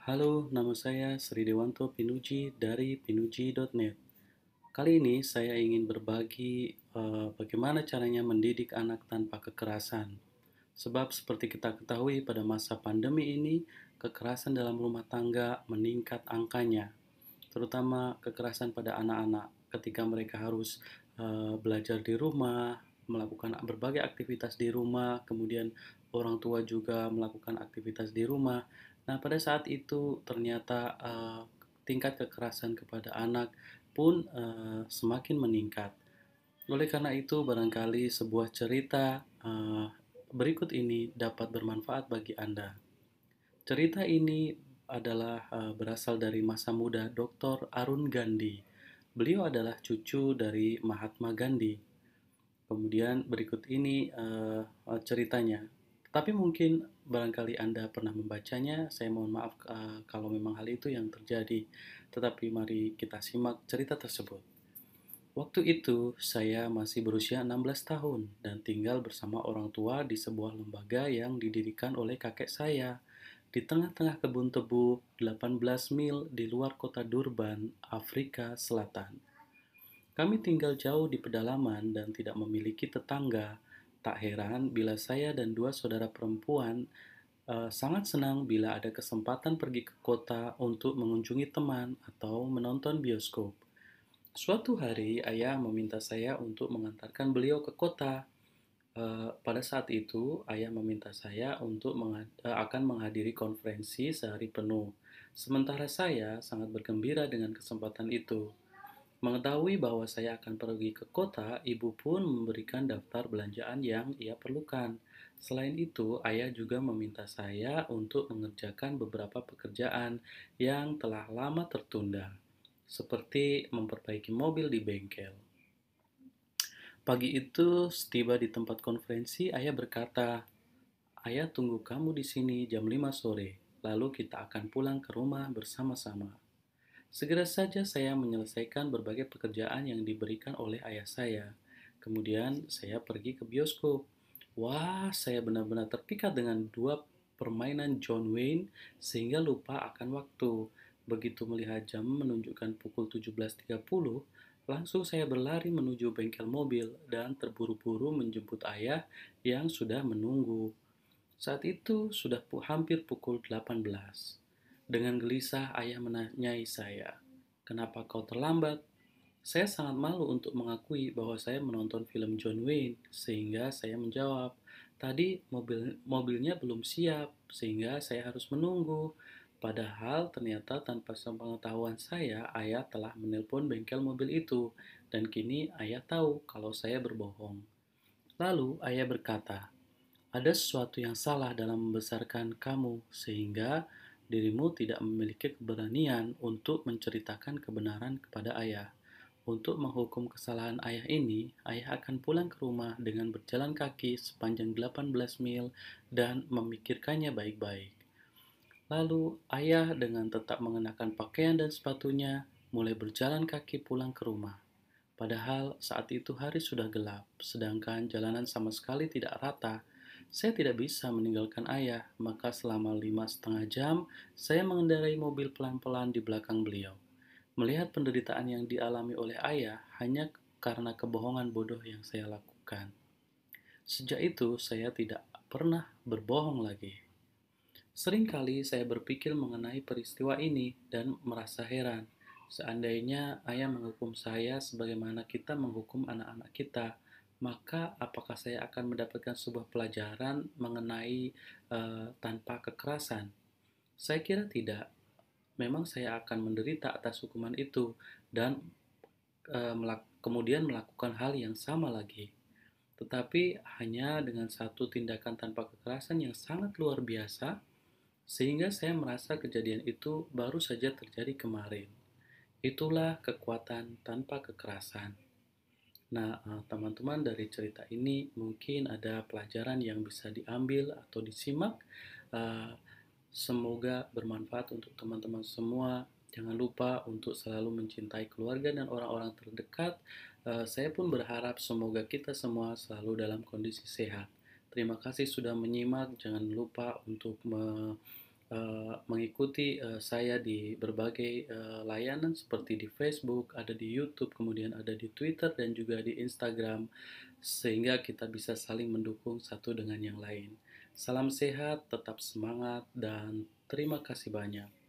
Halo, nama saya Sri Dewanto Pinuji dari pinuji.net. Kali ini saya ingin berbagi bagaimana caranya mendidik anak tanpa kekerasan. Sebab seperti kita ketahui pada masa pandemi ini, kekerasan dalam rumah tangga meningkat angkanya, terutama kekerasan pada anak-anak ketika mereka harus belajar di rumah, melakukan berbagai aktivitas di rumah, kemudian orang tua juga melakukan aktivitas di rumah. Nah, pada saat itu ternyata tingkat kekerasan kepada anak pun semakin meningkat. Oleh karena itu, barangkali sebuah cerita berikut ini dapat bermanfaat bagi Anda. Cerita ini adalah berasal dari masa muda Dr. Arun Gandhi. Beliau adalah cucu dari Mahatma Gandhi. Kemudian berikut ini ceritanya. Tapi mungkin barangkali Anda pernah membacanya. Saya mohon maaf kalau memang hal itu yang terjadi. Tetapi mari kita simak cerita tersebut. Waktu itu saya masih berusia 16 tahun dan tinggal bersama orang tua di sebuah lembaga yang didirikan oleh kakek saya di tengah-tengah kebun tebu 18 mil di luar kota Durban, Afrika Selatan. Kami tinggal jauh di pedalaman dan tidak memiliki tetangga. Tak heran bila saya dan dua saudara perempuan sangat senang bila ada kesempatan pergi ke kota untuk mengunjungi teman atau menonton bioskop. Suatu hari, ayah meminta saya untuk mengantarkan beliau ke kota. Pada saat itu, ayah meminta saya untuk akan menghadiri konferensi sehari penuh. Sementara saya sangat bergembira dengan kesempatan itu. Mengetahui bahwa saya akan pergi ke kota, ibu pun memberikan daftar belanjaan yang ia perlukan. Selain itu, ayah juga meminta saya untuk mengerjakan beberapa pekerjaan yang telah lama tertunda, seperti memperbaiki mobil di bengkel. Pagi itu, setiba di tempat konferensi, ayah berkata, "Ayah tunggu kamu di sini jam 5 sore, lalu kita akan pulang ke rumah bersama-sama." Segera saja saya menyelesaikan berbagai pekerjaan yang diberikan oleh ayah saya. Kemudian saya pergi ke bioskop. Wah, saya benar-benar terpikat dengan dua permainan John Wayne sehingga lupa akan waktu. Begitu melihat jam menunjukkan pukul 17.30, langsung saya berlari menuju bengkel mobil dan terburu-buru menjemput ayah yang sudah menunggu. Saat itu sudah hampir pukul 18. Dengan gelisah ayah menanyai saya, "Kenapa kau terlambat?" Saya sangat malu untuk mengakui bahwa saya menonton film John Wayne, sehingga saya menjawab, "Tadi mobilnya belum siap, sehingga saya harus menunggu." Padahal ternyata tanpa sepengetahuan saya, ayah telah menelpon bengkel mobil itu, dan kini ayah tahu kalau saya berbohong. Lalu ayah berkata, "Ada sesuatu yang salah dalam membesarkan kamu, sehingga dirimu tidak memiliki keberanian untuk menceritakan kebenaran kepada ayah. Untuk menghukum kesalahan ayah ini, ayah akan pulang ke rumah dengan berjalan kaki sepanjang 18 mil dan memikirkannya baik-baik." Lalu ayah dengan tetap mengenakan pakaian dan sepatunya mulai berjalan kaki pulang ke rumah. Padahal saat itu hari sudah gelap, sedangkan jalanan sama sekali tidak rata. Saya tidak bisa meninggalkan ayah, maka selama 5,5 jam saya mengendarai mobil pelan-pelan di belakang beliau. Melihat penderitaan yang dialami oleh ayah hanya karena kebohongan bodoh yang saya lakukan. Sejak itu saya tidak pernah berbohong lagi. Seringkali saya berpikir mengenai peristiwa ini dan merasa heran. Seandainya ayah menghukum saya sebagaimana kita menghukum anak-anak kita, maka apakah saya akan mendapatkan sebuah pelajaran mengenai tanpa kekerasan? Saya kira tidak. Memang saya akan menderita atas hukuman itu dan kemudian melakukan hal yang sama lagi. Tetapi hanya dengan satu tindakan tanpa kekerasan yang sangat luar biasa, sehingga saya merasa kejadian itu baru saja terjadi kemarin. Itulah kekuatan tanpa kekerasan. Nah, teman-teman, dari cerita ini mungkin ada pelajaran yang bisa diambil atau disimak. Eh, Semoga bermanfaat untuk teman-teman semua. Jangan lupa untuk selalu mencintai keluarga dan orang-orang terdekat. Saya pun berharap semoga kita semua selalu dalam kondisi sehat. Terima kasih sudah menyimak. Jangan lupa untuk mengikuti saya di berbagai layanan seperti di Facebook, ada di YouTube, kemudian ada di Twitter dan juga di Instagram, sehingga kita bisa saling mendukung satu dengan yang lain. Salam sehat, tetap semangat, dan terima kasih banyak.